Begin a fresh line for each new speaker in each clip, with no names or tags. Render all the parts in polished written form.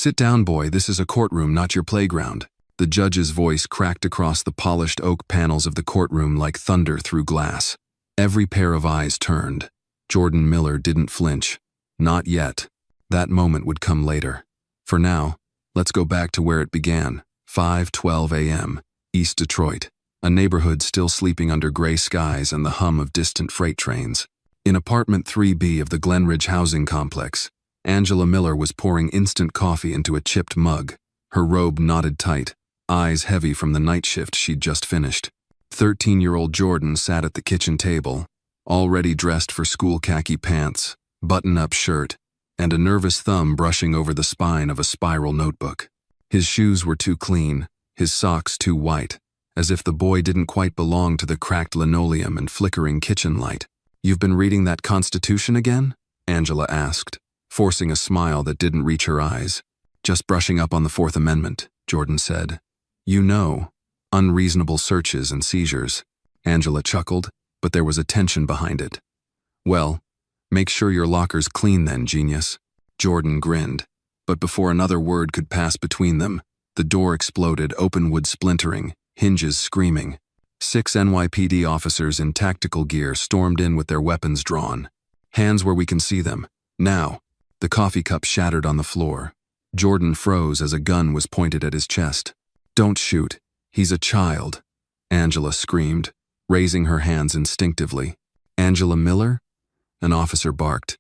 "Sit down, boy, this is a courtroom, not your playground." The judge's voice cracked across the polished oak panels of the courtroom like thunder through glass. Every pair of eyes turned. Jordan Miller didn't flinch. Not yet. That moment would come later. For now, let's go back to where it began. 5:12 a.m., East Detroit, a neighborhood still sleeping under gray skies and the hum of distant freight trains. In apartment 3B of the Glenridge housing complex, Angela Miller was pouring instant coffee into a chipped mug, her robe knotted tight, eyes heavy from the night shift she'd just finished. 13-year-old Jordan sat at the kitchen table, already dressed for school khaki pants, button-up shirt, and a nervous thumb brushing over the spine of a spiral notebook. His shoes were too clean, his socks too white, as if the boy didn't quite belong to the cracked linoleum and flickering kitchen light. "You've been reading that Constitution again?" Angela asked, forcing a smile that didn't reach her eyes. "Just brushing up on the Fourth Amendment," Jordan said. "You know, unreasonable searches and seizures." Angela chuckled, but there was a tension behind it. "Well, make sure your locker's clean then, genius." Jordan grinned, but before another word could pass between them, the door exploded, open wood splintering, hinges screaming. 6 NYPD officers in tactical gear stormed in with their weapons drawn. "Hands where we can see them. Now." The coffee cup shattered on the floor. Jordan froze as a gun was pointed at his chest. "Don't shoot. He's a child," Angela screamed, raising her hands instinctively. "Angela Miller?" An officer barked.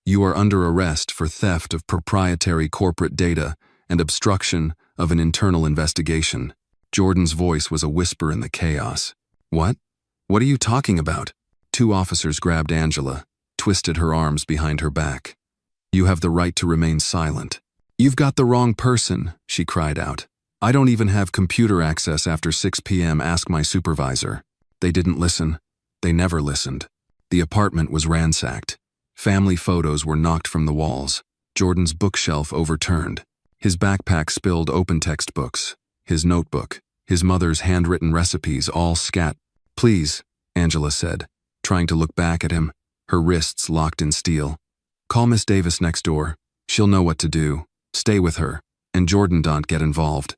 "You are under arrest for theft of proprietary corporate data and obstruction of an internal investigation." Jordan's voice was a whisper in the chaos. "What? What are you talking about?" 2 officers grabbed Angela, twisted her arms behind her back. "You have the right to remain silent." "You've got the wrong person," she cried out. "I don't even have computer access after 6 p.m. Ask my supervisor." They didn't listen. They never listened. The apartment was ransacked. Family photos were knocked from the walls. Jordan's bookshelf overturned. His backpack spilled open textbooks. His notebook, his mother's handwritten recipes, all scat. "Please," Angela said, trying to look back at him, her wrists locked in steel. "Call Miss Davis next door. She'll know what to do. Stay with her, and Jordan don't get involved."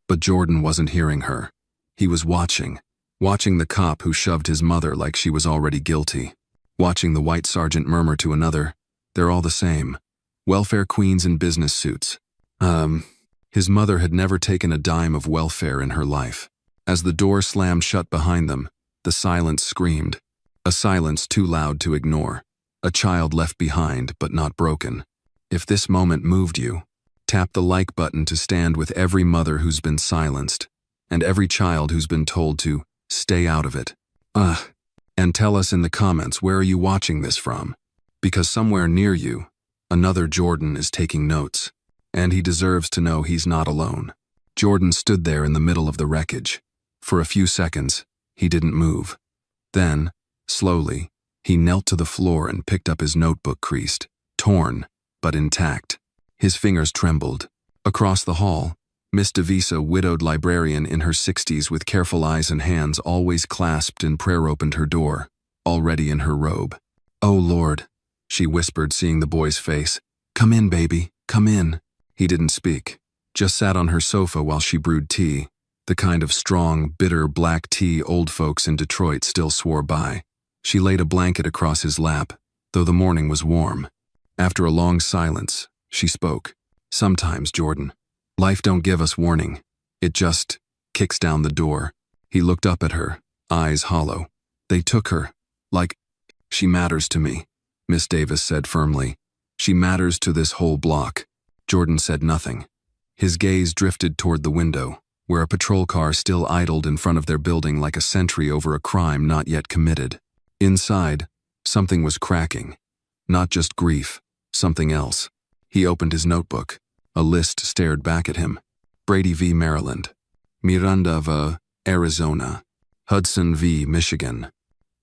But Jordan wasn't hearing her. He was watching the cop who shoved his mother like she was already guilty. Watching the white sergeant murmur to another, "They're all the same. Welfare queens in business suits." His mother had never taken a dime of welfare in her life. As the door slammed shut behind them, the silence screamed. A silence too loud to ignore. A child left behind, but not broken. If this moment moved you, tap the like button to stand with every mother who's been silenced, and every child who's been told to stay out of it. And tell us in the comments, where are you watching this from? Because somewhere near you, another Jordan is taking notes. And he deserves to know he's not alone. Jordan stood there in the middle of the wreckage. For a few seconds, he didn't move. Then, slowly, he knelt to the floor and picked up his notebook, creased, torn, but intact. His fingers trembled. Across the hall, Miss DeVisa, widowed librarian in her 60s with careful eyes and hands always clasped in prayer, opened her door, already in her robe. "Oh Lord," she whispered, seeing the boy's face. "Come in, baby, come in." He didn't speak, just sat on her sofa while she brewed tea, the kind of strong, bitter black tea old folks in Detroit still swore by. She laid a blanket across his lap, though the morning was warm. After a long silence, she spoke. "Sometimes, Jordan, life don't give us warning. It just kicks down the door." He looked up at her, eyes hollow. "They took her. Like, she matters to me," Miss Davis said firmly. "She matters to this whole block." Jordan said nothing. His gaze drifted toward the window, where a patrol car still idled in front of their building like a sentry over a crime not yet committed. Inside, something was cracking. Not just grief, something else. He opened his notebook. A list stared back at him. Brady v. Maryland. Miranda v. Arizona. Hudson v. Michigan.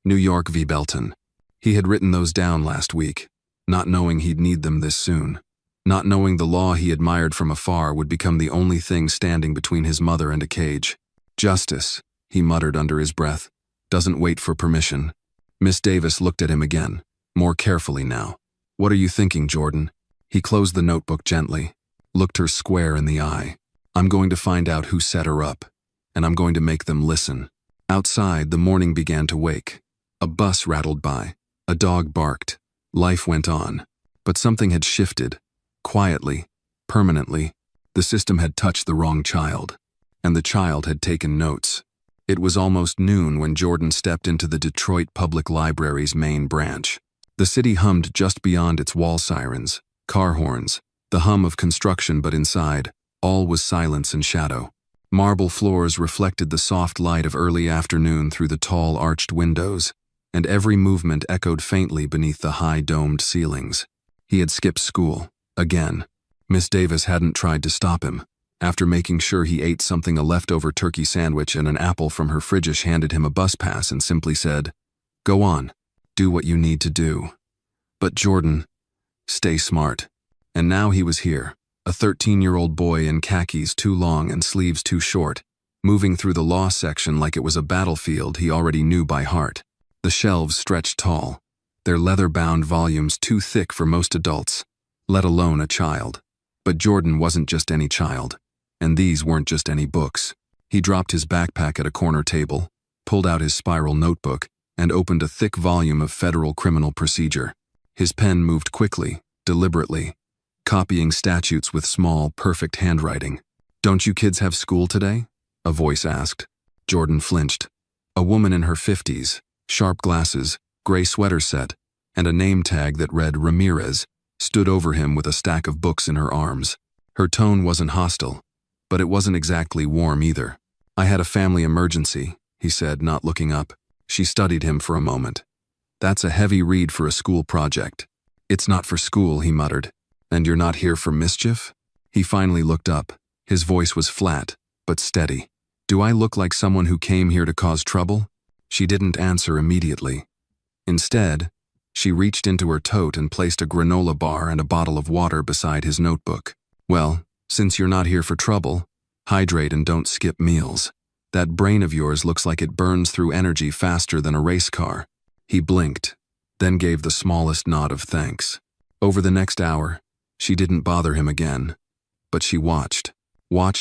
New York v. Belton. He had written those down last week, not knowing he'd need them this soon. Not knowing the law he admired from afar would become the only thing standing between his mother and a cage. "Justice," he muttered under his breath, "doesn't wait for permission." Miss Davis looked at him again, more carefully now. "What are you thinking, Jordan?" He closed the notebook gently. looked her square in the eye. "I'm going to find out who set her up, and I'm going to make them listen." Outside, the morning began to wake. A bus rattled by. A dog barked. Life went on. But something had shifted. Quietly, permanently. The system had touched the wrong child, and the child had taken notes. It was almost noon when Jordan stepped into the Detroit Public Library's main branch. The city hummed just beyond its wall sirens, car horns, the hum of construction, but inside, all was silence and shadow. Marble floors reflected the soft light of early afternoon through the tall arched windows, and every movement echoed faintly beneath the high domed ceilings. He had skipped school, again. Miss Davis hadn't tried to stop him. After making sure he ate something, a leftover turkey sandwich and an apple from her fridge, handed him a bus pass and simply said, "Go on, do what you need to do. But Jordan, stay smart." And now he was here, a 13-year-old boy in khakis too long and sleeves too short, moving through the law section like it was a battlefield he already knew by heart. The shelves stretched tall, their leather-bound volumes too thick for most adults, let alone a child. But Jordan wasn't just any child, and these weren't just any books. He dropped his backpack at a corner table, pulled out his spiral notebook, and opened a thick volume of federal criminal procedure. His pen moved quickly, deliberately, copying statutes with small, perfect handwriting. "Don't you kids have school today?" a voice asked. Jordan flinched. A woman in her 50s, sharp glasses, gray sweater set, and a name tag that read Ramirez, stood over him with a stack of books in her arms. Her tone wasn't hostile, but it wasn't exactly warm either. "I had a family emergency," he said, not looking up. She studied him for a moment. "That's a heavy read for a school project." "It's not for school," he muttered. "And you're not here for mischief?" He finally looked up. His voice was flat, but steady. "Do I look like someone who came here to cause trouble?" She didn't answer immediately. Instead, she reached into her tote and placed a granola bar and a bottle of water beside his notebook. "Well, since you're not here for trouble, hydrate and don't skip meals. That brain of yours looks like it burns through energy faster than a race car." He blinked, then gave the smallest nod of thanks. Over the next hour, she didn't bother him again, but she watched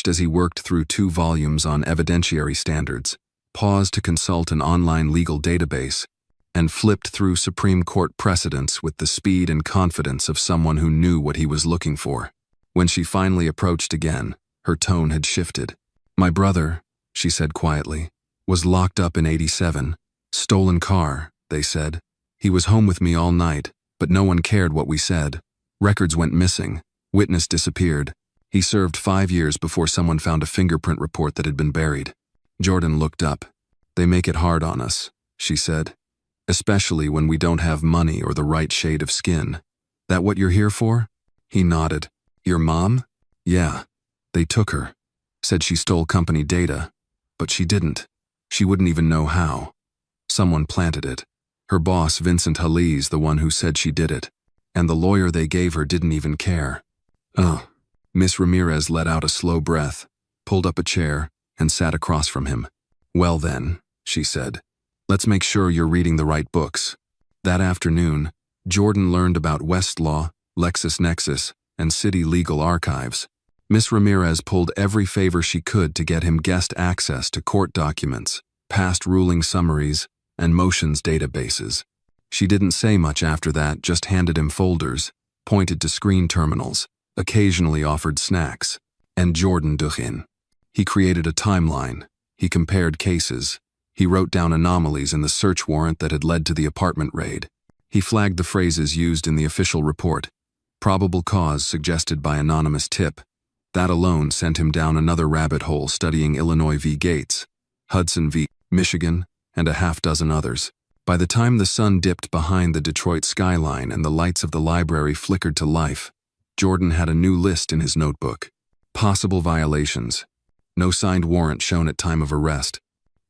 as he worked through 2 volumes on evidentiary standards, paused to consult an online legal database, and flipped through Supreme Court precedents with the speed and confidence of someone who knew what he was looking for. When she finally approached again, her tone had shifted. "My brother," she said quietly, "was locked up in '87. Stolen car, they said. He was home with me all night, but no one cared what we said. Records went missing. Witness disappeared. He served 5 years before someone found a fingerprint report that had been buried." Jordan looked up. "They make it hard on us," she said. "Especially when we don't have money or the right shade of skin. That what you're here for?" He nodded. "Your mom?" "Yeah. They took her. Said she stole company data. But she didn't. She wouldn't even know how. Someone planted it. Her boss, Vincent Halle's, the one who said she did it. And the lawyer they gave her didn't even care." "Oh." Miss Ramirez let out a slow breath, pulled up a chair, and sat across from him. "Well then," she said, "let's make sure you're reading the right books." That afternoon, Jordan learned about Westlaw, LexisNexis, and city legal archives. Miss Ramirez pulled every favor she could to get him guest access to court documents, past ruling summaries, and motions databases. She didn't say much after that, just handed him folders, pointed to screen terminals, occasionally offered snacks, and Jordan dug in. He created a timeline. He compared cases. He wrote down anomalies in the search warrant that had led to the apartment raid. He flagged the phrases used in the official report. Probable cause suggested by anonymous tip. That alone sent him down another rabbit hole, studying Illinois v. Gates, Hudson v. Michigan, and a half-dozen others. By the time the sun dipped behind the Detroit skyline and the lights of the library flickered to life, Jordan had a new list in his notebook. Possible violations. No signed warrant shown at time of arrest.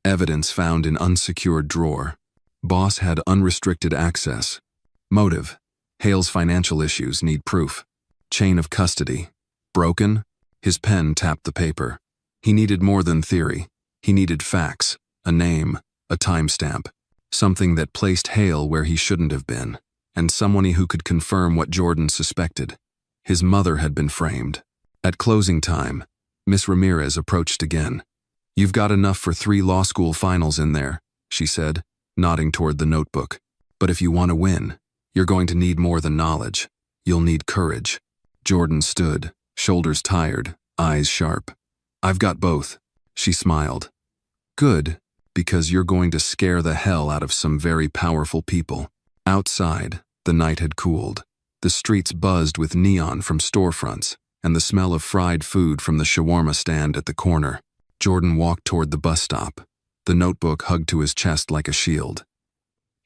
Evidence found in unsecured drawer. Boss had unrestricted access. Motive. Hale's financial issues need proof. Chain of custody. Broken? His pen tapped the paper. He needed more than theory. He needed facts, a name, a timestamp. Something that placed Hale where he shouldn't have been, and someone who could confirm what Jordan suspected. His mother had been framed. At closing time, Miss Ramirez approached again. "You've got enough for 3 law school finals in there," she said, nodding toward the notebook. "But if you want to win, you're going to need more than knowledge. You'll need courage." Jordan stood, shoulders tired, eyes sharp. "I've got both," she smiled. "Good, because you're going to scare the hell out of some very powerful people." Outside, the night had cooled. The streets buzzed with neon from storefronts and the smell of fried food from the shawarma stand at the corner. Jordan walked toward the bus stop, the notebook hugged to his chest like a shield.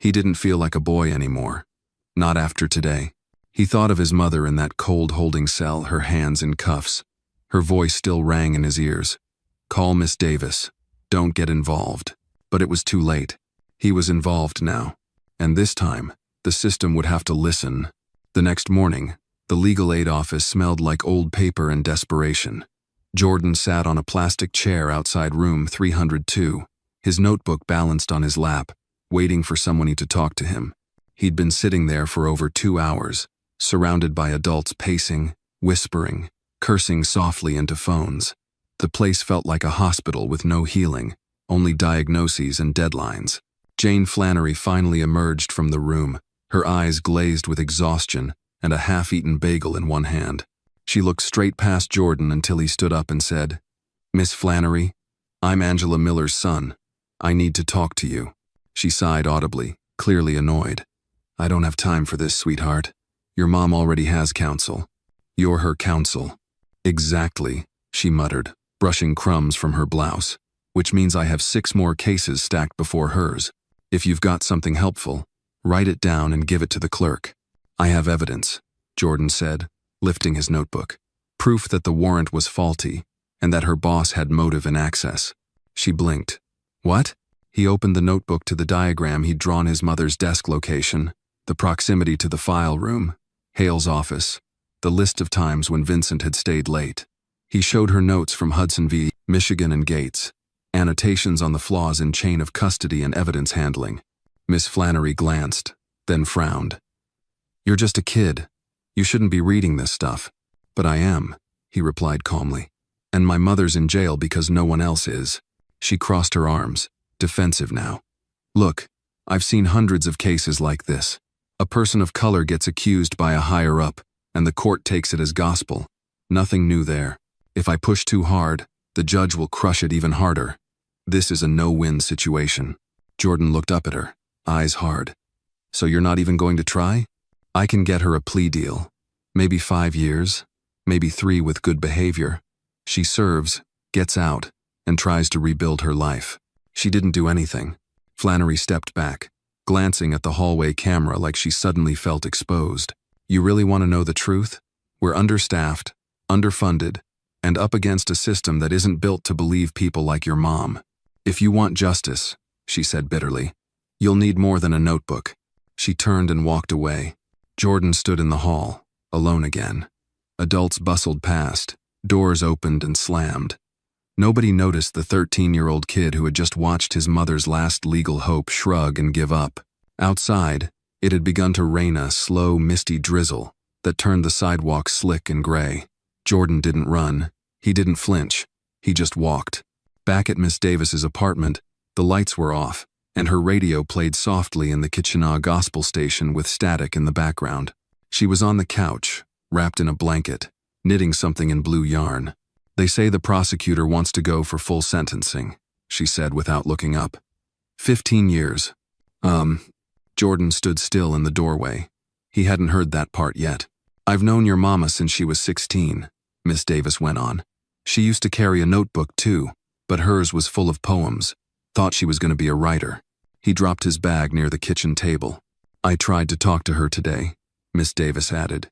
He didn't feel like a boy anymore. Not after today. He thought of his mother in that cold holding cell, her hands in cuffs. Her voice still rang in his ears. "Call Miss Davis. Don't get involved." But it was too late. He was involved now. And this time, the system would have to listen. The next morning, the legal aid office smelled like old paper and desperation. Jordan sat on a plastic chair outside room 302, his notebook balanced on his lap, waiting for someone to talk to him. He'd been sitting there for over 2 hours, surrounded by adults pacing, whispering, cursing softly into phones. The place felt like a hospital with no healing, only diagnoses and deadlines. Jane Flannery finally emerged from the room, her eyes glazed with exhaustion and a half-eaten bagel in one hand. She looked straight past Jordan until he stood up and said, "Miss Flannery, I'm Angela Miller's son. I need to talk to you." She sighed audibly, clearly annoyed. "I don't have time for this, sweetheart. Your mom already has counsel. You're her counsel." "Exactly," she muttered, brushing crumbs from her blouse. "Which means I have 6 more cases stacked before hers. If you've got something helpful, write it down and give it to the clerk." "I have evidence," Jordan said, lifting his notebook. "Proof that the warrant was faulty and that her boss had motive and access." She blinked. "What?" He opened the notebook to the diagram he'd drawn his mother's desk location, the proximity to the file room, Hale's office, the list of times when Vincent had stayed late. He showed her notes from Hudson v. Michigan and Gates, annotations on the flaws in chain of custody and evidence handling. Miss Flannery glanced, then frowned. "You're just a kid. You shouldn't be reading this stuff." "But I am," he replied calmly. "And my mother's in jail because no one else is." She crossed her arms, defensive now. "Look, I've seen hundreds of cases like this. A person of color gets accused by a higher-up, and the court takes it as gospel. Nothing new there. If I push too hard, the judge will crush it even harder. This is a no-win situation." Jordan looked up at her, eyes hard. "So you're not even going to try?" "I can get her a plea deal. Maybe 5 years, maybe 3 with good behavior. She serves, gets out, and tries to rebuild her life." She didn't do anything. Flannery stepped back, glancing at the hallway camera like she suddenly felt exposed. "You really want to know the truth? We're understaffed, underfunded, and up against a system that isn't built to believe people like your mom. If you want justice," she said bitterly, "you'll need more than a notebook." She turned and walked away. Jordan stood in the hall, alone again. Adults bustled past, doors opened and slammed. Nobody noticed the 13-year-old kid who had just watched his mother's last legal hope shrug and give up. Outside, it had begun to rain, a slow, misty drizzle that turned the sidewalk slick and gray. Jordan didn't run. He didn't flinch. He just walked. Back at Miss Davis's apartment, the lights were off, and her radio played softly in the Kitchener gospel station with static in the background. She was on the couch, wrapped in a blanket, knitting something in blue yarn. "They say the prosecutor wants to go for full sentencing," she said without looking up. 15 years. Jordan stood still in the doorway. He hadn't heard that part yet. "I've known your mama since she was 16, Miss Davis went on. "She used to carry a notebook too, but hers was full of poems. Thought she was going to be a writer." He dropped his bag near the kitchen table. "I tried to talk to her today," Miss Davis added.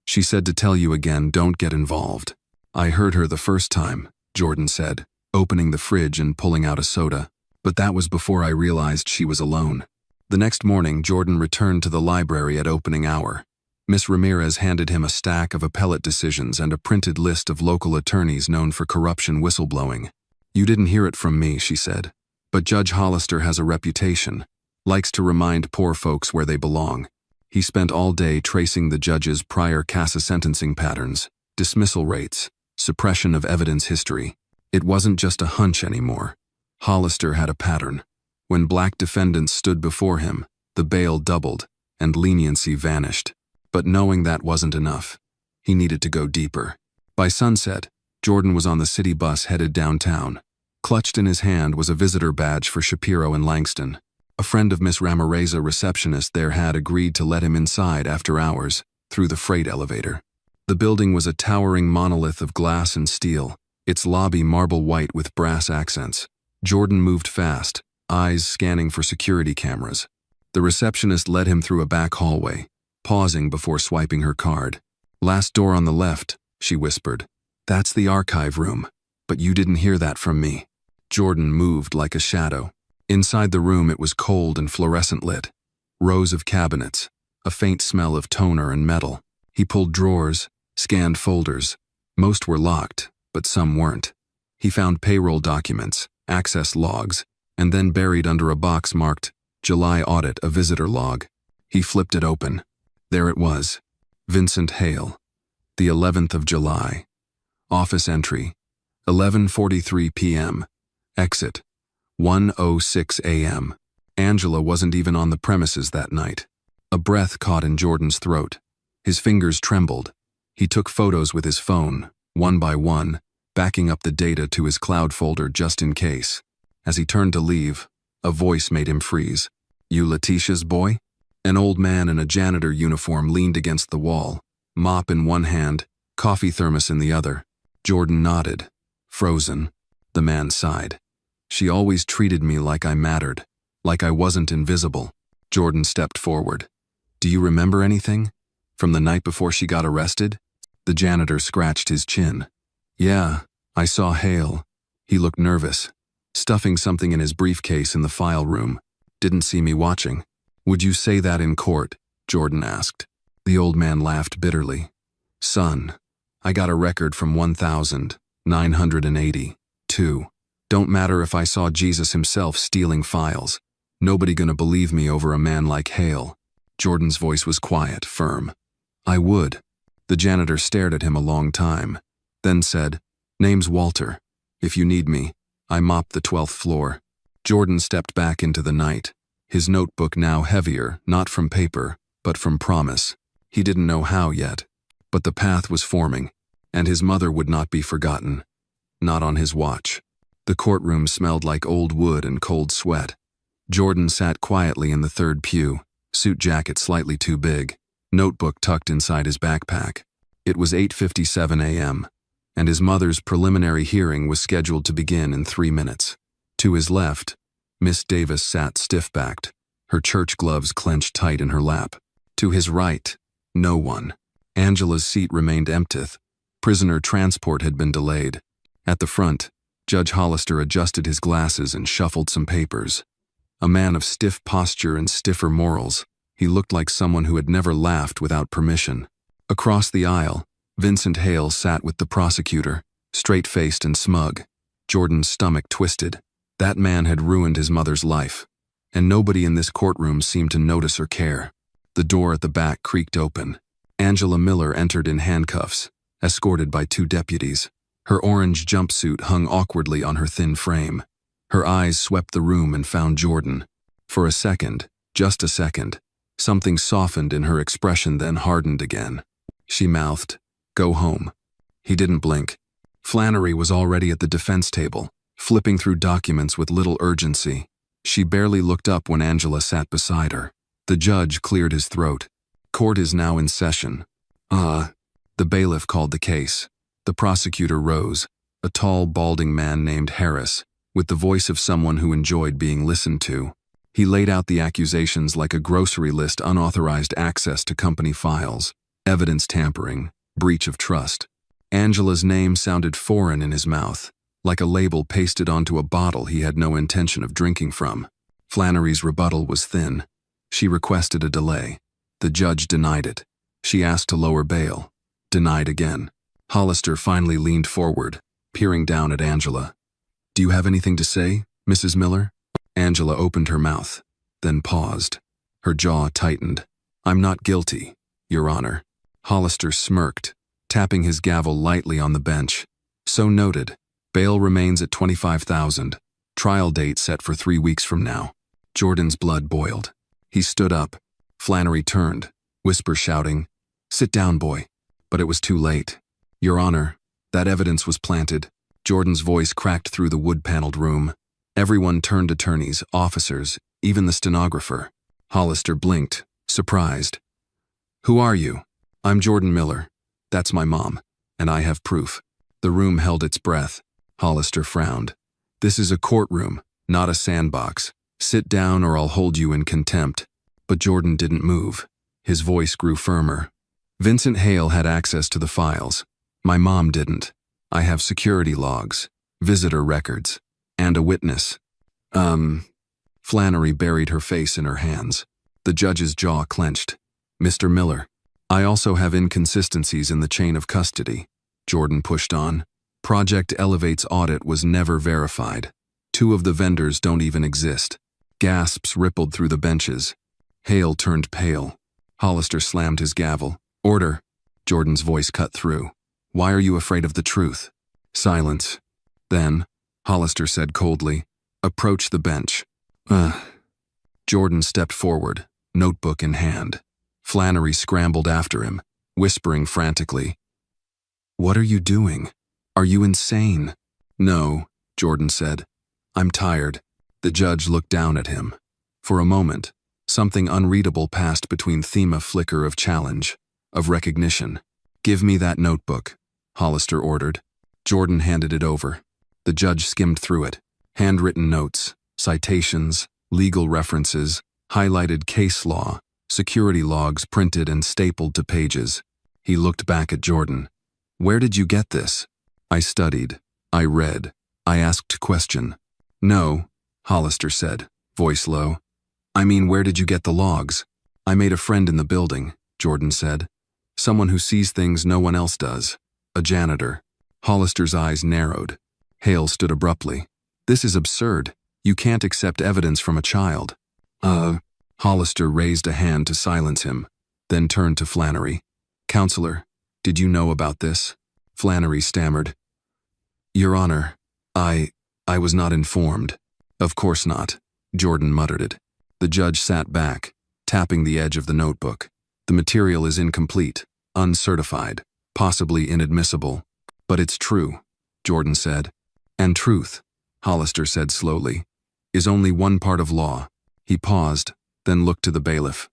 "She said to tell you again, don't get involved." "I heard her the first time," Jordan said, opening the fridge and pulling out a soda. "But that was before I realized she was alone." The next morning, Jordan returned to the library at opening hour. Miss Ramirez handed him a stack of appellate decisions and a printed list of local attorneys known for corruption whistleblowing. "You didn't hear it from me," she said, "but Judge Hollister has a reputation. Likes to remind poor folks where they belong. He spent all day tracing the judge's prior CASA sentencing patterns. dismissal rates, suppression of evidence history. It wasn't just a hunch anymore. Hollister had a pattern. When black defendants stood before him, the bail doubled and leniency vanished. But knowing that wasn't enough, he needed to go deeper. By sunset, Jordan was on the city bus headed downtown. Clutched in his hand was a visitor badge for Shapiro and Langston. A friend of Miss Ramirez, a receptionist there, had agreed to let him inside after hours through the freight elevator. The building was a towering monolith of glass and steel, its lobby marble white with brass accents. Jordan moved fast, eyes scanning for security cameras. The receptionist led him through a back hallway, pausing before swiping her card. "Last door on the left," she whispered. "That's the archive room, but you didn't hear that from me." Jordan moved like a shadow. Inside the room it was cold and fluorescent lit. Rows of cabinets, a faint smell of toner and metal. He pulled drawers, scanned folders. Most were locked, but some weren't. He found payroll documents, access logs, and then buried under a box marked July Audit, a visitor log. He flipped it open. There it was. Vincent Hale. The 11th of July. Office entry. 11:43 p.m. Exit. 1:06 a.m. Angela wasn't even on the premises that night. A breath caught in Jordan's throat. His fingers trembled. He took photos with his phone, one by one, backing up the data to his cloud folder just in case. As he turned to leave, a voice made him freeze. "You Letitia's boy?" An old man in a janitor uniform leaned against the wall, mop in one hand, coffee thermos in the other. Jordan nodded. Frozen. The man sighed. "She always treated me like I mattered, like I wasn't invisible." Jordan stepped forward. "Do you remember anything? From the night before she got arrested?" The janitor scratched his chin. "Yeah, I saw Hale. He looked nervous, stuffing something in his briefcase in the file room. Didn't see me watching." "Would you say that in court?" Jordan asked. The old man laughed bitterly. "Son, I got a record from 1982. Don't matter if I saw Jesus himself stealing files. Nobody gonna believe me over a man like Hale." Jordan's voice was quiet, firm. "I would." The janitor stared at him a long time, then said, "Name's Walter. If you need me, I mop the 12th floor." Jordan stepped back into the night, his notebook now heavier, not from paper, but from promise. He didn't know how yet, but the path was forming, and his mother would not be forgotten. Not on his watch. The courtroom smelled like old wood and cold sweat. Jordan sat quietly in the third pew, suit jacket slightly too big, notebook tucked inside his backpack. It was 8:57 a.m., and his mother's preliminary hearing was scheduled to begin in 3 minutes. To his left, Miss Davis sat stiff-backed, her church gloves clenched tight in her lap. To his right, no one. Angela's seat remained empty. Prisoner transport had been delayed. At the front, Judge Hollister adjusted his glasses and shuffled some papers. A man of stiff posture and stiffer morals, he looked like someone who had never laughed without permission. Across the aisle, Vincent Hale sat with the prosecutor, straight-faced and smug. Jordan's stomach twisted. That man had ruined his mother's life, and nobody in this courtroom seemed to notice or care. The door at the back creaked open. Angela Miller entered in handcuffs, escorted by 2 deputies. Her orange jumpsuit hung awkwardly on her thin frame. Her eyes swept the room and found Jordan. For a second, just a second, something softened in her expression, then hardened again. She mouthed, "Go home." He didn't blink. Flannery was already at the defense table, flipping through documents with little urgency. She barely looked up when Angela sat beside her. The judge cleared his throat. "Court is now in session." The bailiff called the case. The prosecutor rose, a tall, balding man named Harris, with the voice of someone who enjoyed being listened to. He laid out the accusations like a grocery list: unauthorized access to company files, evidence tampering, breach of trust. Angela's name sounded foreign in his mouth, like a label pasted onto a bottle he had no intention of drinking from. Flannery's rebuttal was thin. She requested a delay. The judge denied it. She asked to lower bail. Denied again. Hollister finally leaned forward, peering down at Angela. "Do you have anything to say, Mrs. Miller?" Angela opened her mouth, then paused. Her jaw tightened. "I'm not guilty, Your Honor." Hollister smirked, tapping his gavel lightly on the bench. So noted. Bail remains at $25,000. Trial date set for 3 weeks from now. Jordan's blood boiled. He stood up. Flannery turned, whisper shouting, "Sit down, boy." But it was too late. "Your Honor, that evidence was planted." Jordan's voice cracked through the wood-paneled room. Everyone turned, attorneys, officers, even the stenographer. Hollister blinked, surprised. "Who are you?" "I'm Jordan Miller. That's my mom, and I have proof." The room held its breath. Hollister frowned. "This is a courtroom, not a sandbox. Sit down or I'll hold you in contempt." But Jordan didn't move. His voice grew firmer. "Vincent Hale had access to the files. My mom didn't. I have security logs, visitor records, and a witness." Flannery buried her face in her hands. The judge's jaw clenched. "Mr. Miller, I also have inconsistencies in the chain of custody." Jordan pushed on. "Project Elevate's audit was never verified. 2 of the vendors don't even exist." Gasps rippled through the benches. Hale turned pale. Hollister slammed his gavel. "Order." Jordan's voice cut through. "Why are you afraid of the truth?" Silence. Then, Hollister said coldly, "Approach the bench." Jordan stepped forward, notebook in hand. Flannery scrambled after him, whispering frantically, "What are you doing? Are you insane?" "No," Jordan said. "I'm tired." The judge looked down at him. For a moment, something unreadable passed between them, a flicker of challenge, of recognition. "Give me that notebook," Hollister ordered. Jordan handed it over. The judge skimmed through it. Handwritten notes, citations, legal references, highlighted case law, security logs printed and stapled to pages. He looked back at Jordan. "Where did you get this?" "I studied. I read. I asked question." "No," Hollister said, voice low. "I mean, where did you get the logs?" "I made a friend in the building," Jordan said. "Someone who sees things no one else does. A janitor." Hollister's eyes narrowed. Hale stood abruptly. "This is absurd. You can't accept evidence from a child." Hollister raised a hand to silence him, then turned to Flannery. "Counselor, did you know about this?" Flannery stammered. "Your Honor, I was not informed." "Of course not," Jordan muttered it. The judge sat back, tapping the edge of the notebook. "The material is incomplete, uncertified, possibly inadmissible. But it's true," Jordan said. "And truth," Hollister said slowly, "is only one part of law." He paused, then looked to the bailiff.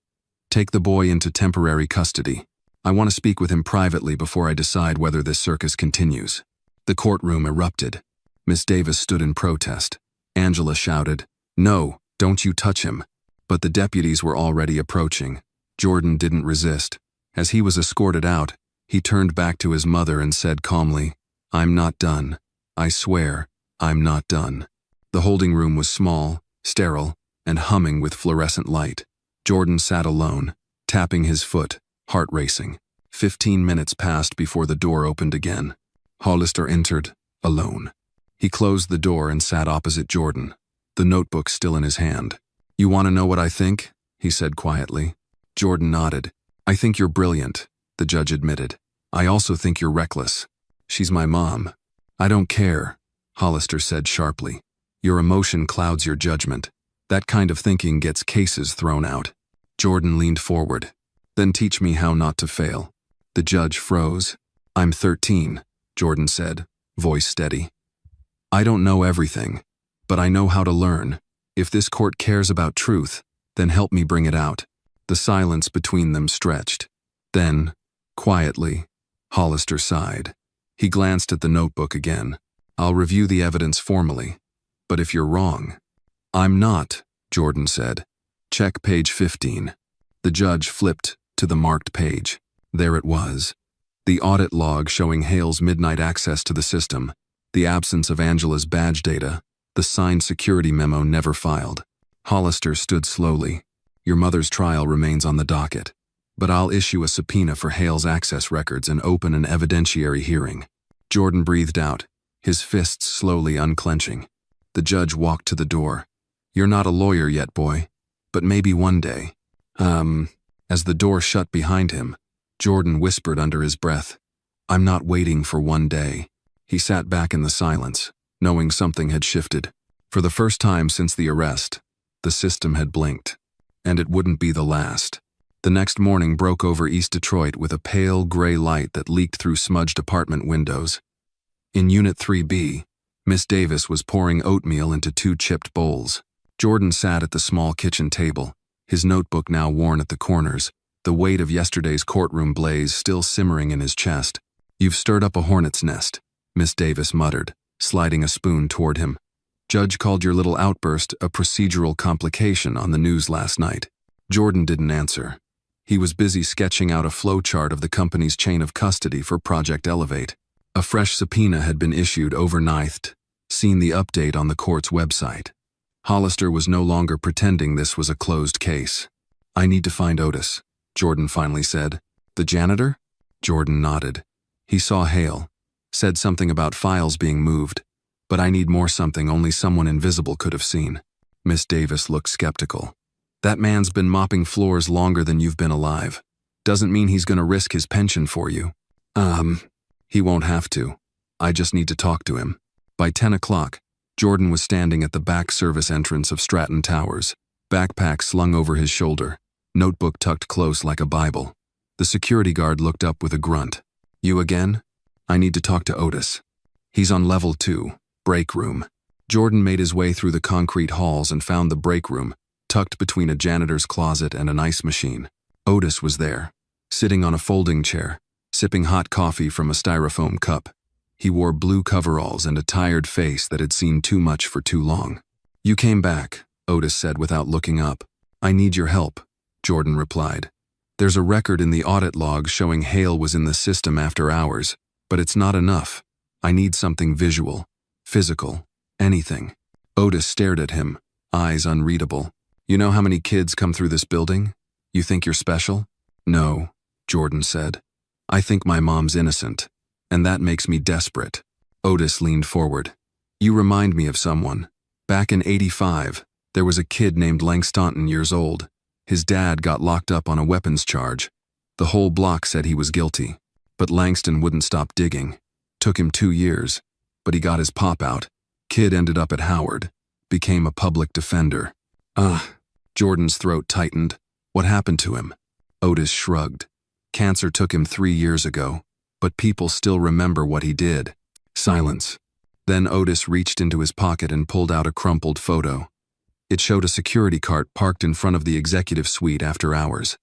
"Take the boy into temporary custody. I want to speak with him privately before I decide whether this circus continues." The courtroom erupted. Miss Davis stood in protest. Angela shouted, "No, don't you touch him." But the deputies were already approaching. Jordan didn't resist. As he was escorted out, he turned back to his mother and said calmly, "I'm not done. I swear, I'm not done." The holding room was small, sterile, and humming with fluorescent light. Jordan sat alone, tapping his foot, heart racing. 15 minutes passed before the door opened again. Hollister entered, alone. He closed the door and sat opposite Jordan, the notebook still in his hand. "You want to know what I think?" he said quietly. Jordan nodded. "I think you're brilliant," the judge admitted. "I also think you're reckless." "She's my mom." "I don't care," Hollister said sharply. "Your emotion clouds your judgment. That kind of thinking gets cases thrown out." Jordan leaned forward. "Then teach me how not to fail." The judge froze. "I'm 13, Jordan said, voice steady. "I don't know everything, but I know how to learn. If this court cares about truth, then help me bring it out." The silence between them stretched. Then, quietly, Hollister sighed. He glanced at the notebook again. "I'll review the evidence formally, but if you're wrong—" "I'm not," Jordan said. "Check page 15. The judge flipped to the marked page. There it was. The audit log showing Hale's midnight access to the system, the absence of Angela's badge data, the signed security memo never filed. Hollister stood slowly. "Your mother's trial remains on the docket, but I'll issue a subpoena for Hale's access records and open an evidentiary hearing." Jordan breathed out, his fists slowly unclenching. The judge walked to the door. "You're not a lawyer yet, boy, but maybe one day." As the door shut behind him, Jordan whispered under his breath, I'm not waiting for one day. He sat back in the silence, knowing something had shifted. For the first time since the arrest, the system had blinked. And it wouldn't be the last. The next morning broke over East Detroit with a pale gray light that leaked through smudged apartment windows. In Unit 3B, Miss Davis was pouring oatmeal into 2 chipped bowls. Jordan sat at the small kitchen table, his notebook now worn at the corners, the weight of yesterday's courtroom blaze still simmering in his chest. "You've stirred up a hornet's nest," Miss Davis muttered, sliding a spoon toward him. "Judge called your little outburst a procedural complication on the news last night." Jordan didn't answer. He was busy sketching out a flowchart of the company's chain of custody for Project Elevate. A fresh subpoena had been issued overnight, seen the update on the court's website. Hollister was no longer pretending this was a closed case. "I need to find Otis," Jordan finally said. "The janitor?" Jordan nodded. He saw Hale, said something about files being moved, but I need more something only someone invisible could have seen. Miss Davis looked skeptical. "That man's been mopping floors longer than you've been alive. Doesn't mean he's going to risk his pension for you." He won't have to. I just need to talk to him." By 10 o'clock, Jordan was standing at the back service entrance of Stratton Towers, backpack slung over his shoulder, notebook tucked close like a Bible. The security guard looked up with a grunt. "You again? I need to talk to Otis. He's on level 2, break room." Jordan made his way through the concrete halls and found the break room, tucked between a janitor's closet and an ice machine. Otis was there, sitting on a folding chair, sipping hot coffee from a styrofoam cup. He wore blue coveralls and a tired face that had seen too much for too long. "You came back," Otis said without looking up. "I need your help," Jordan replied. "There's a record in the audit log showing Hale was in the system after hours, but it's not enough. I need something visual, physical, anything." Otis stared at him, eyes unreadable. "You know how many kids come through this building? You think you're special?" "No," Jordan said. "I think my mom's innocent, and that makes me desperate." Otis leaned forward. "You remind me of someone. Back in '85, there was a kid named Langston, years old. His dad got locked up on a weapons charge. The whole block said he was guilty, but Langston wouldn't stop digging. Took him 2 years, but he got his pop out. Kid ended up at Howard, became a public defender." Jordan's throat tightened. "What happened to him?" Otis shrugged. "Cancer took him 3 years ago, but people still remember what he did." Silence. Then Otis reached into his pocket and pulled out a crumpled photo. It showed a security cart parked in front of the executive suite after hours.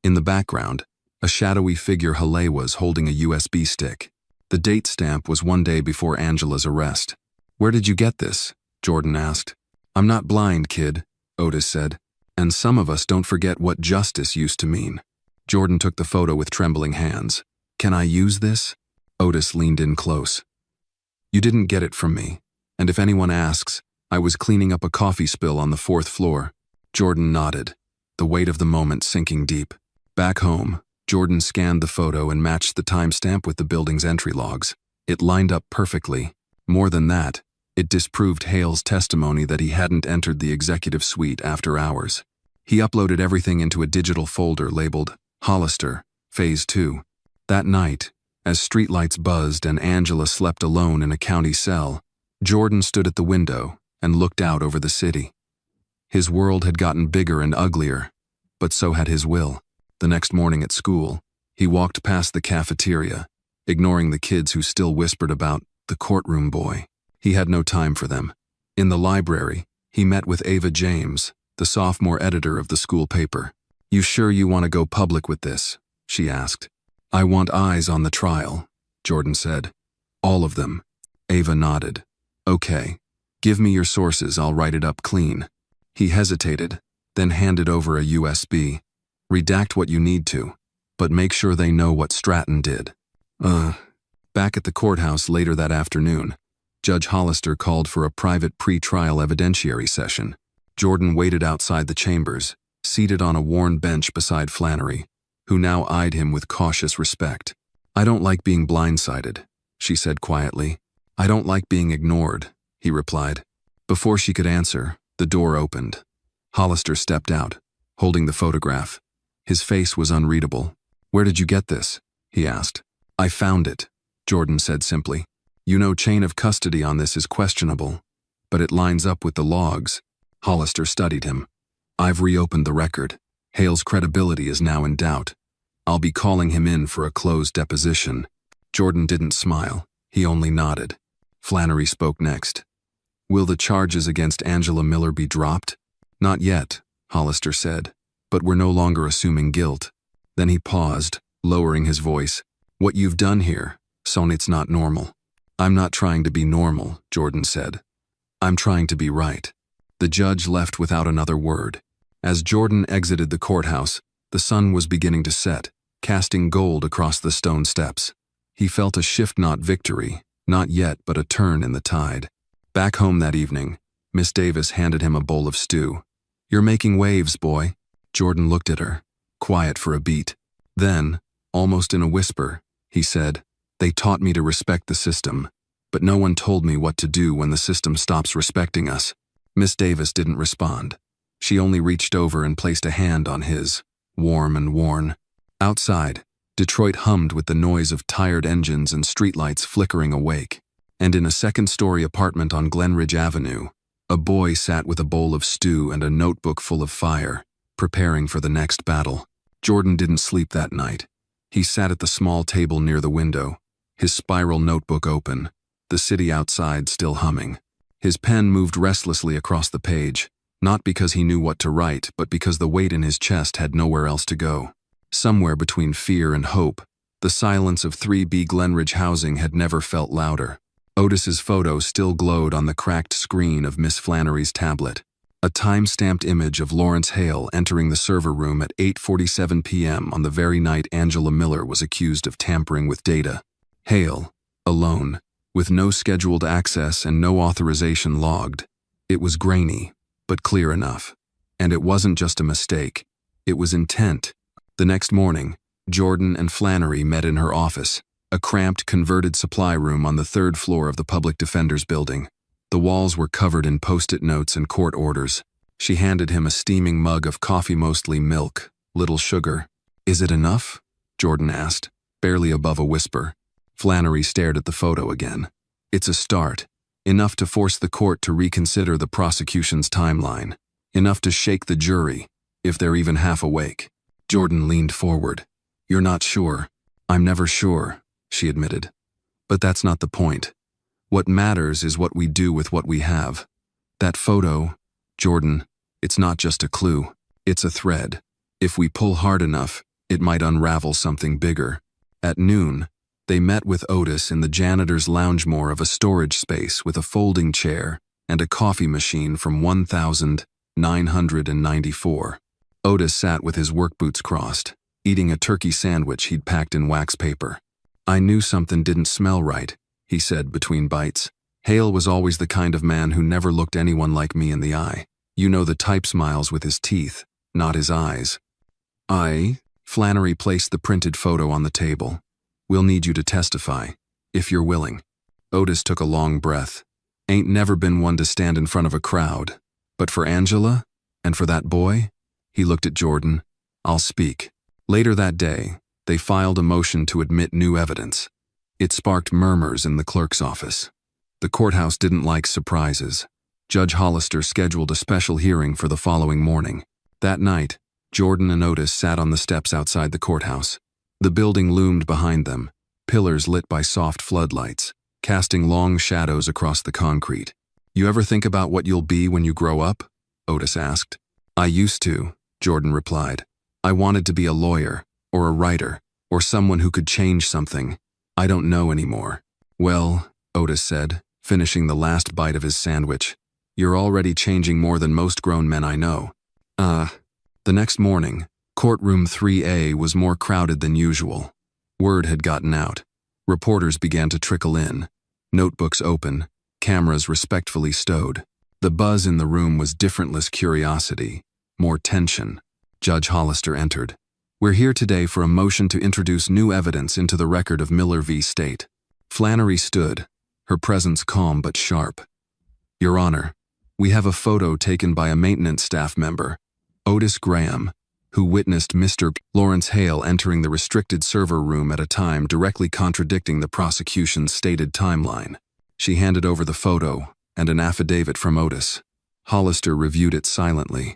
In the background, a shadowy figure Hale was holding a USB stick. The date stamp was 1 day before Angela's arrest. "Where did you get this?" Jordan asked. "I'm not blind, kid," Otis said. "And some of us don't forget what justice used to mean." Jordan took the photo with trembling hands. "Can I use this?" Otis leaned in close. "You didn't get it from me, and if anyone asks, I was cleaning up a coffee spill on the 4th floor." Jordan nodded, the weight of the moment sinking deep. Back home, Jordan scanned the photo and matched the timestamp with the building's entry logs. It lined up perfectly. More than that, it disproved Hale's testimony that he hadn't entered the executive suite after hours. He uploaded everything into a digital folder labeled Hollister, Phase 2. That night, as streetlights buzzed and Angela slept alone in a county cell, Jordan stood at the window and looked out over the city. His world had gotten bigger and uglier, but so had his will. The next morning at school, he walked past the cafeteria, ignoring the kids who still whispered about the courtroom boy. He had no time for them. In the library, he met with Ava James, the sophomore editor of the school paper. "You sure you want to go public with this?" she asked. "I want eyes on the trial," Jordan said. "All of them." Ava nodded. "Okay. Give me your sources, I'll write it up clean." He hesitated, then handed over a USB. "Redact what you need to, but make sure they know what Stratton did." Back at the courthouse later that afternoon, Judge Hollister called for a private pre-trial evidentiary session. Jordan waited outside the chambers, seated on a worn bench beside Flannery, who now eyed him with cautious respect. "I don't like being blindsided," she said quietly. "I don't like being ignored," he replied. Before she could answer, the door opened. Hollister stepped out, holding the photograph. His face was unreadable. "Where did you get this?" he asked. "I found it," Jordan said simply. You know, chain of custody on this is questionable, but it lines up with the logs. Hollister studied him. I've reopened the record. Hale's credibility is now in doubt. I'll be calling him in for a closed deposition. Jordan didn't smile. He only nodded. Flannery spoke next. Will the charges against Angela Miller be dropped? Not yet, Hollister said, but we're no longer assuming guilt. Then he paused, lowering his voice. What you've done here, son, it's not normal. I'm not trying to be normal, Jordan said. I'm trying to be right. The judge left without another word. As Jordan exited the courthouse, the sun was beginning to set, casting gold across the stone steps. He felt a shift, not victory, not yet, but a turn in the tide. Back home that evening, Miss Davis handed him a bowl of stew. You're making waves, boy. Jordan looked at her, quiet for a beat. Then, almost in a whisper, he said, They taught me to respect the system, but no one told me what to do when the system stops respecting us. Miss Davis didn't respond. She only reached over and placed a hand on his, warm and worn. Outside, Detroit hummed with the noise of tired engines and streetlights flickering awake. And in a second-story apartment on Glenridge Avenue, a boy sat with a bowl of stew and a notebook full of fire, preparing for the next battle. Jordan didn't sleep that night. He sat at the small table near the window, his spiral notebook open, the city outside still humming. His pen moved restlessly across the page, not because he knew what to write, but because the weight in his chest had nowhere else to go. Somewhere between fear and hope, the silence of 3B Glenridge housing had never felt louder. Otis's photo still glowed on the cracked screen of Miss Flannery's tablet. A time-stamped image of Lawrence Hale entering the server room at 8:47 p.m. on the very night Angela Miller was accused of tampering with data. Hale, alone, with no scheduled access and no authorization logged. It was grainy, but clear enough. And it wasn't just a mistake. It was intent. The next morning, Jordan and Flannery met in her office, a cramped, converted supply room on the third floor of the public defender's building. The walls were covered in post-it notes and court orders. She handed him a steaming mug of coffee, mostly milk, little sugar. Is it enough? Jordan asked, barely above a whisper. Flannery stared at the photo again. It's a start. Enough to force the court to reconsider the prosecution's timeline. Enough to shake the jury, if they're even half awake. Jordan leaned forward. You're not sure. I'm never sure, she admitted. But that's not the point. What matters is what we do with what we have. That photo, Jordan, it's not just a clue. It's a thread. If we pull hard enough, it might unravel something bigger. At noon, they met with Otis in the janitor's lounge of a storage space with a folding chair and a coffee machine from 1994. Otis sat with his work boots crossed, eating a turkey sandwich he'd packed in wax paper. I knew something didn't smell right, he said between bites. Hale was always the kind of man who never looked anyone like me in the eye. You know, the type smiles with his teeth, not his eyes. Flannery placed the printed photo on the table. We'll need you to testify, if you're willing. Otis took a long breath. Ain't never been one to stand in front of a crowd. But for Angela, and for that boy, he looked at Jordan. I'll speak. Later that day, they filed a motion to admit new evidence. It sparked murmurs in the clerk's office. The courthouse didn't like surprises. Judge Hollister scheduled a special hearing for the following morning. That night, Jordan and Otis sat on the steps outside the courthouse. The building loomed behind them, pillars lit by soft floodlights, casting long shadows across the concrete. You ever think about what you'll be when you grow up? Otis asked. I used to, Jordan replied. I wanted to be a lawyer, or a writer, or someone who could change something. I don't know anymore. Well, Otis said, finishing the last bite of his sandwich, you're already changing more than most grown men I know. The next morning, Courtroom 3A was more crowded than usual. Word had gotten out. Reporters began to trickle in. Notebooks open, cameras respectfully stowed. The buzz in the room was differentless curiosity, more tension. Judge Hollister entered. We're here today for a motion to introduce new evidence into the record of Miller v. State. Flannery stood, her presence calm but sharp. Your Honor, we have a photo taken by a maintenance staff member, Otis Graham, who witnessed Mr. Lawrence Hale entering the restricted server room at a time directly contradicting the prosecution's stated timeline. She handed over the photo and an affidavit from Otis. Hollister reviewed it silently.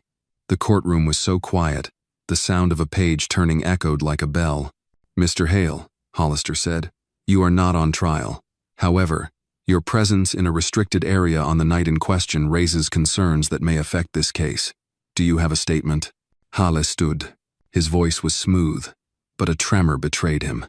The courtroom was so quiet, the sound of a page turning echoed like a bell. "Mr. Hale," Hollister said, "you are not on trial. However, your presence in a restricted area on the night in question raises concerns that may affect this case. Do you have a statement?" Hale stood. His voice was smooth, but a tremor betrayed him.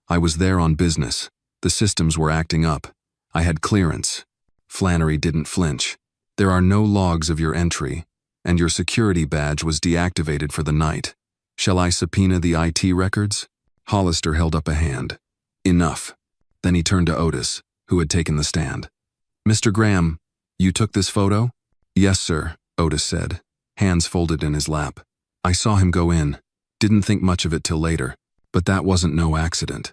"I was there on business. The systems were acting up. I had clearance." Flannery didn't flinch. "There are no logs of your entry, and your security badge was deactivated for the night. Shall I subpoena the IT records?" Hollister held up a hand. "Enough." Then he turned to Otis, who had taken the stand. "Mr. Graham, you took this photo?" "Yes, sir," Otis said, hands folded in his lap. "I saw him go in. Didn't think much of it till later. But that wasn't no accident.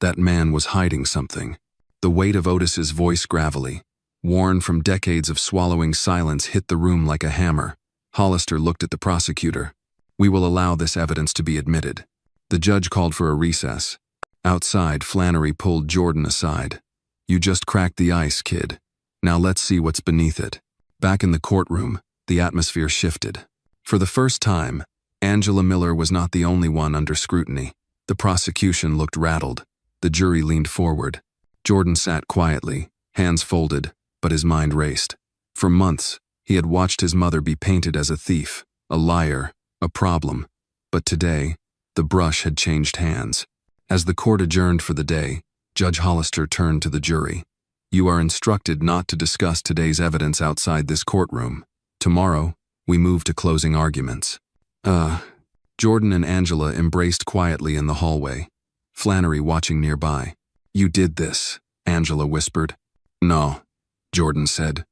That man was hiding something." The weight of Otis's voice, gravelly, worn from decades of swallowing silence, hit the room like a hammer. Hollister looked at the prosecutor. "We will allow this evidence to be admitted." The judge called for a recess. Outside, Flannery pulled Jordan aside. "You just cracked the ice, kid. Now let's see what's beneath it." Back in the courtroom, the atmosphere shifted. For the first time, Angela Miller was not the only one under scrutiny. The prosecution looked rattled. The jury leaned forward. Jordan sat quietly, hands folded, but his mind raced. For months, he had watched his mother be painted as a thief, a liar, a problem. But today, the brush had changed hands. As the court adjourned for the day, Judge Hollister turned to the jury. "You are instructed not to discuss today's evidence outside this courtroom. Tomorrow, we move to closing arguments." Jordan and Angela embraced quietly in the hallway, Flannery watching nearby. "You did this," Angela whispered. "No," Jordan said.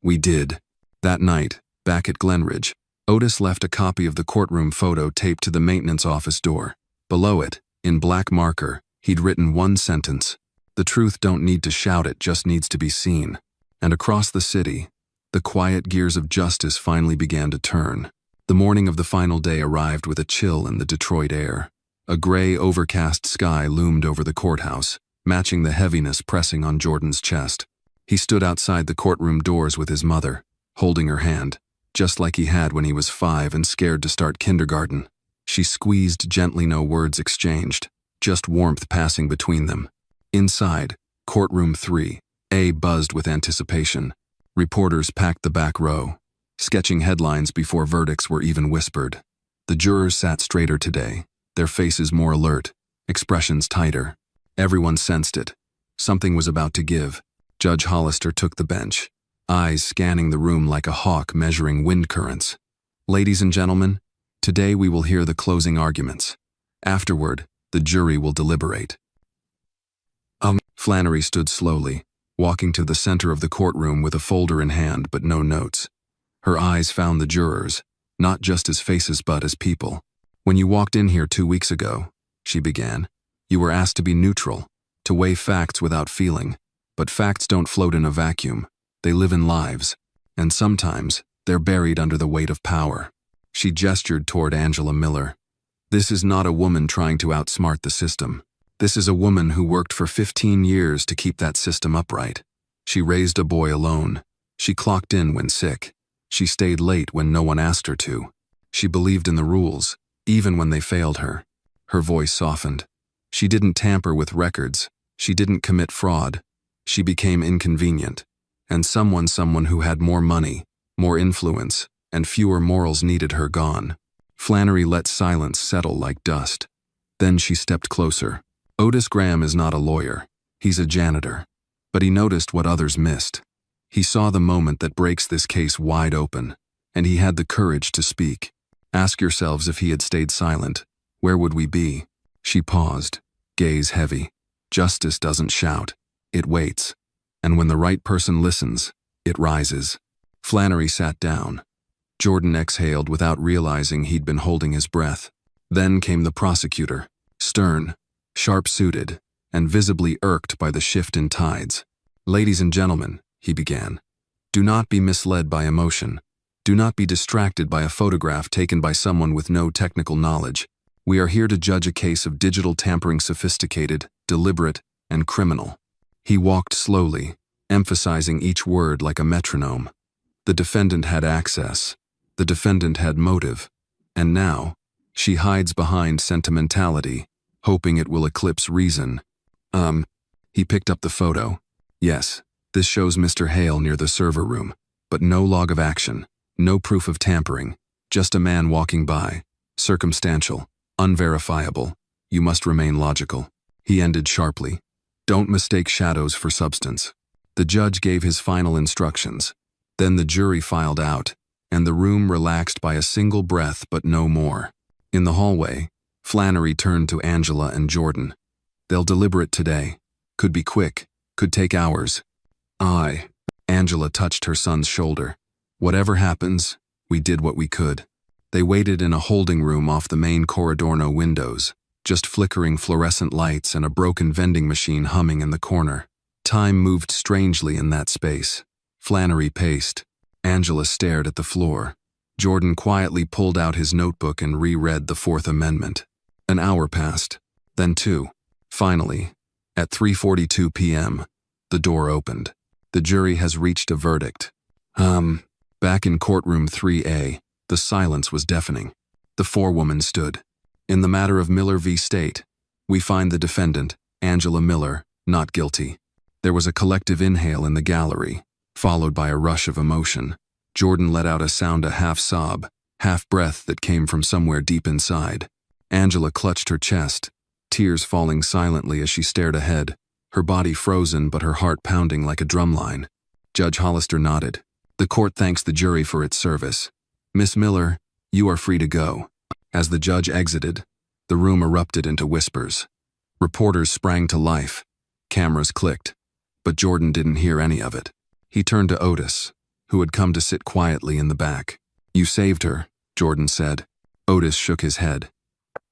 "We did." That night, back at Glenridge, Otis left a copy of the courtroom photo taped to the maintenance office door. Below it, in black marker, he'd written one sentence: "The truth don't need to shout, it just needs to be seen." And across the city, the quiet gears of justice finally began to turn. The morning of the final day arrived with a chill in the Detroit air. A gray, overcast sky loomed over the courthouse, matching the heaviness pressing on Jordan's chest. He stood outside the courtroom doors with his mother, holding her hand, just like he had when he was 5 and scared to start kindergarten. She squeezed gently, no words exchanged, just warmth passing between them. Inside, courtroom 3A buzzed with anticipation. Reporters packed the back row, sketching headlines before verdicts were even whispered. The jurors sat straighter today, their faces more alert, expressions tighter. Everyone sensed it. Something was about to give. Judge Hollister took the bench, eyes scanning the room like a hawk measuring wind currents. "Ladies and gentlemen, today we will hear the closing arguments. Afterward, the jury will deliberate." Flannery stood slowly, walking to the center of the courtroom with a folder in hand but no notes. Her eyes found the jurors, not just as faces but as people. "When you walked in here 2 weeks ago," she began, "you were asked to be neutral, to weigh facts without feeling. But facts don't float in a vacuum. They live in lives, and sometimes they're buried under the weight of power." She gestured toward Angela Miller. "This is not a woman trying to outsmart the system. This is a woman who worked for 15 years to keep that system upright. She raised a boy alone. She clocked in when sick. She stayed late when no one asked her to. She believed in the rules, even when they failed her." Her voice softened. "She didn't tamper with records. She didn't commit fraud. She became inconvenient. And someone who had more money, more influence, and fewer morals needed her gone." Flannery let silence settle like dust. Then she stepped closer. "Otis Graham is not a lawyer. He's a janitor. But he noticed what others missed. He saw the moment that breaks this case wide open, and he had the courage to speak. Ask yourselves, if he had stayed silent, where would we be?" She paused, gaze heavy. "Justice doesn't shout. It waits. And when the right person listens, it rises." Flannery sat down. Jordan exhaled without realizing he'd been holding his breath. Then came the prosecutor, stern, sharp-suited, and visibly irked by the shift in tides. "Ladies and gentlemen," he began, "do not be misled by emotion. Do not be distracted by a photograph taken by someone with no technical knowledge. We are here to judge a case of digital tampering, sophisticated, deliberate, and criminal. He walked slowly, emphasizing each word like a metronome. The defendant had access. The defendant had motive. And now, she hides behind sentimentality, hoping it will eclipse reason. He picked up the photo. Yes, this shows Mr. Hale near the server room, but no log of action, no proof of tampering, just a man walking by. Circumstantial, unverifiable. You must remain logical. He ended sharply. Don't mistake shadows for substance. The judge gave his final instructions. Then the jury filed out, and the room relaxed by a single breath, but no more. In the hallway, Flannery turned to Angela and Jordan. They'll deliberate today. Could be quick, could take hours. Angela touched her son's shoulder. Whatever happens, we did what we could. They waited in a holding room off the main corridor, no windows, just flickering fluorescent lights and a broken vending machine humming in the corner. Time moved strangely in that space. Flannery paced. Angela stared at the floor. Jordan quietly pulled out his notebook and reread the Fourth Amendment. An hour passed, then 2. Finally, at 3:42 p.m., the door opened. The jury has reached a verdict. Back in courtroom 3A, the silence was deafening. The forewoman stood. In the matter of Miller v. State, we find the defendant, Angela Miller, not guilty. There was a collective inhale in the gallery, followed by a rush of emotion. Jordan let out a sound, a half-sob, half-breath that came from somewhere deep inside. Angela clutched her chest, tears falling silently as she stared ahead, her body frozen but her heart pounding like a drumline. Judge Hollister nodded. The court thanks the jury for its service. Miss Miller, you are free to go. As the judge exited, the room erupted into whispers. Reporters sprang to life. Cameras clicked. But Jordan didn't hear any of it. He turned to Otis, who had come to sit quietly in the back. You saved her, Jordan said. Otis shook his head.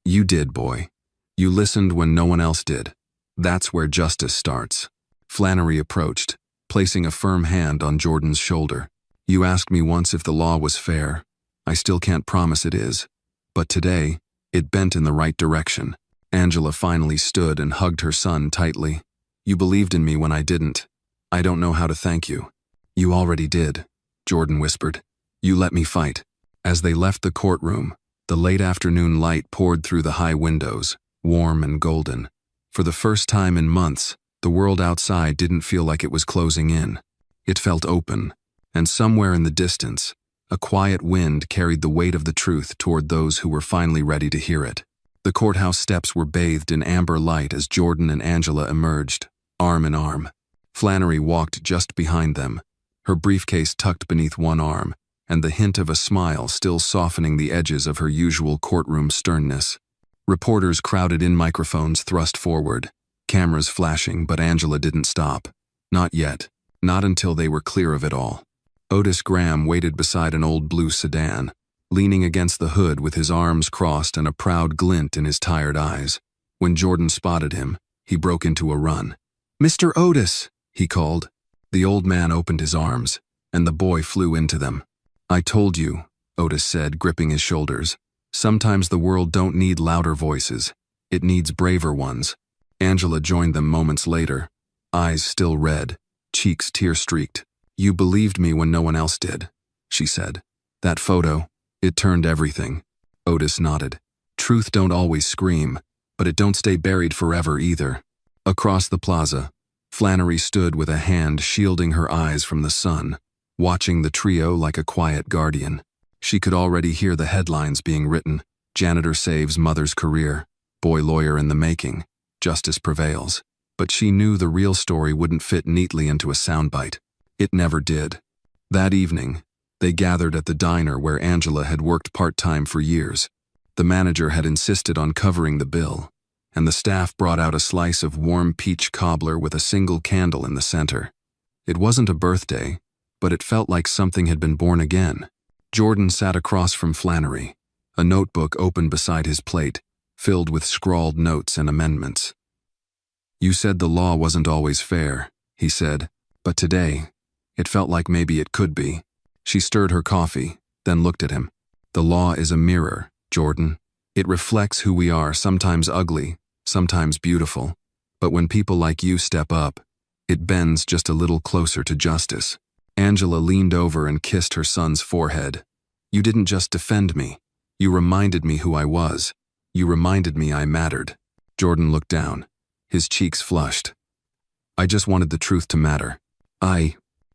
You did, boy. You listened when no one else did. That's where justice starts. Flannery approached, placing a firm hand on Jordan's shoulder. You asked me once if the law was fair. I still can't promise it is. But today, it bent in the right direction. Angela finally stood and hugged her son tightly. You believed in me when I didn't. I don't know how to thank you. You already did, Jordan whispered. You let me fight. As they left the courtroom, the late afternoon light poured through the high windows, warm and golden. For the first time in months, the world outside didn't feel like it was closing in. It felt open, and somewhere in the distance, a quiet wind carried the weight of the truth toward those who were finally ready to hear it. The courthouse steps were bathed in amber light as Jordan and Angela emerged, arm in arm. Flannery walked just behind them, her briefcase tucked beneath one arm, and the hint of a smile still softening the edges of her usual courtroom sternness. Reporters crowded in, microphones thrust forward, cameras flashing, but Angela didn't stop. Not yet. Not until they were clear of it all. Otis Graham waited beside an old blue sedan, leaning against the hood with his arms crossed and a proud glint in his tired eyes. When Jordan spotted him, he broke into a run. Mr. Otis, he called. The old man opened his arms, and the boy flew into them. I told you, Otis said, gripping his shoulders. Sometimes the world don't need louder voices. It needs braver ones. Angela joined them moments later, eyes still red, cheeks tear-streaked. You believed me when no one else did, she said. That photo, it turned everything. Otis nodded. Truth don't always scream, but it don't stay buried forever either. Across the plaza, Flannery stood with a hand shielding her eyes from the sun, watching the trio like a quiet guardian. She could already hear the headlines being written. Janitor saves mother's career. Boy lawyer in the making. Justice prevails. But she knew the real story wouldn't fit neatly into a soundbite. It never did. That evening, they gathered at the diner where Angela had worked part-time for years. The manager had insisted on covering the bill, and the staff brought out a slice of warm peach cobbler with a single candle in the center. It wasn't a birthday, but it felt like something had been born again. Jordan sat across from Flannery, a notebook open beside his plate, filled with scrawled notes and amendments. You said the law wasn't always fair, he said, but today, it felt like maybe it could be. She stirred her coffee, then looked at him. "The law is a mirror, Jordan. It reflects who we are, sometimes ugly, sometimes beautiful. But when people like you step up, it bends just a little closer to justice." Angela leaned over and kissed her son's forehead. "You didn't just defend me. You reminded me who I was. You reminded me I mattered." Jordan looked down. His cheeks flushed. "I just wanted the truth to matter."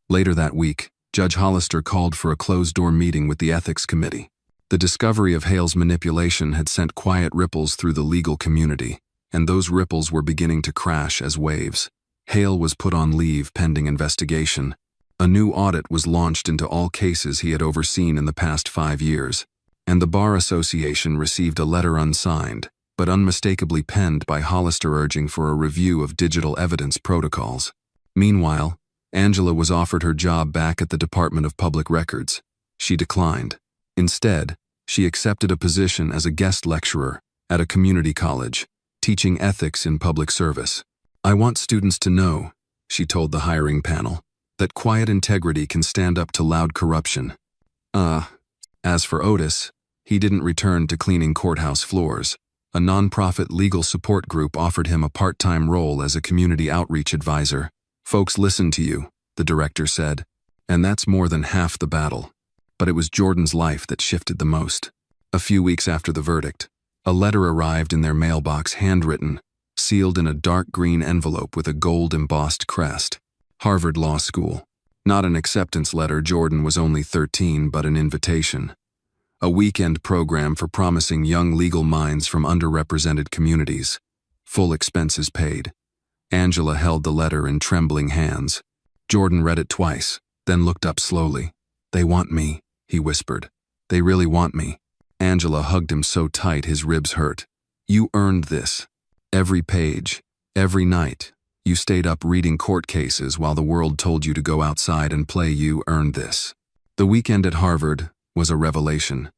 Later that week, Judge Hollister called for a closed-door meeting with the ethics committee. The discovery of Hale's manipulation had sent quiet ripples through the legal community, and those ripples were beginning to crash as waves. Hale was put on leave pending investigation. A new audit was launched into all cases he had overseen in the past 5 years, and the Bar Association received a letter unsigned, but unmistakably penned by Hollister urging for a review of digital evidence protocols. Meanwhile, Angela was offered her job back at the Department of Public Records. She declined. Instead, she accepted a position as a guest lecturer at a community college, teaching ethics in public service. "I want students to know," she told the hiring panel, "that quiet integrity can stand up to loud corruption." As for Otis, he didn't return to cleaning courthouse floors. A nonprofit legal support group offered him a part-time role as a community outreach advisor. "Folks listen to you," the director said, "and that's more than half the battle." But it was Jordan's life that shifted the most. A few weeks after the verdict, a letter arrived in their mailbox, handwritten, sealed in a dark green envelope with a gold-embossed crest. Harvard Law School. Not an acceptance letter, Jordan was only 13, but an invitation. A weekend program for promising young legal minds from underrepresented communities. Full expenses paid. Angela held the letter in trembling hands. Jordan read it twice, then looked up slowly. "They want me," he whispered. "They really want me." Angela hugged him so tight his ribs hurt. "You earned this. Every page, every night, you stayed up reading court cases while the world told you to go outside and play. You earned this." The weekend at Harvard was a revelation.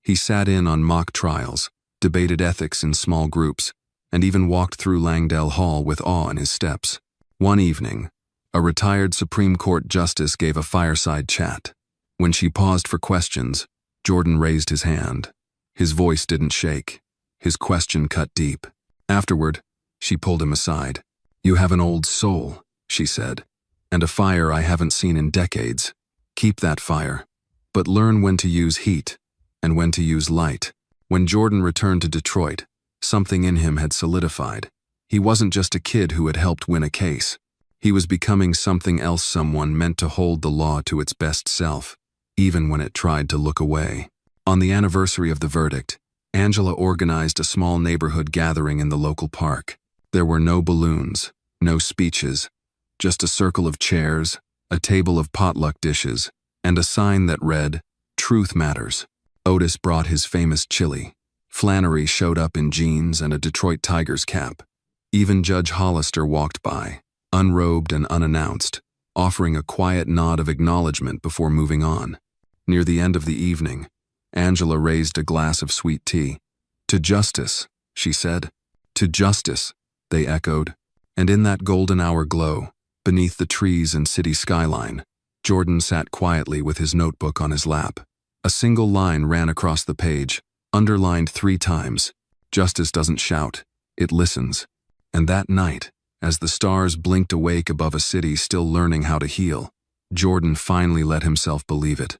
He sat in on mock trials, debated ethics in small groups, and even walked through Langdale Hall with awe in his steps. One evening, a retired Supreme Court justice gave a fireside chat. When she paused for questions, Jordan raised his hand. His voice didn't shake. His question cut deep. Afterward, she pulled him aside. "You have an old soul," she said, "and a fire I haven't seen in decades. Keep that fire, but learn when to use heat and when to use light." When Jordan returned to Detroit, something in him had solidified. He wasn't just a kid who had helped win a case. He was becoming something else, someone meant to hold the law to its best self, even when it tried to look away. On the anniversary of the verdict, Angela organized a small neighborhood gathering in the local park. There were no balloons, no speeches, just a circle of chairs, a table of potluck dishes, and a sign that read, "Truth Matters." Otis brought his famous chili. Flannery showed up in jeans and a Detroit Tigers cap. Even Judge Hollister walked by, unrobed and unannounced, offering a quiet nod of acknowledgement before moving on. Near the end of the evening, Angela raised a glass of sweet tea. "To justice," she said. "To justice," they echoed. And in that golden hour glow, beneath the trees and city skyline, Jordan sat quietly with his notebook on his lap. A single line ran across the page, underlined 3 times. "Justice doesn't shout, it listens." And that night, as the stars blinked awake above a city still learning how to heal, Jordan finally let himself believe it.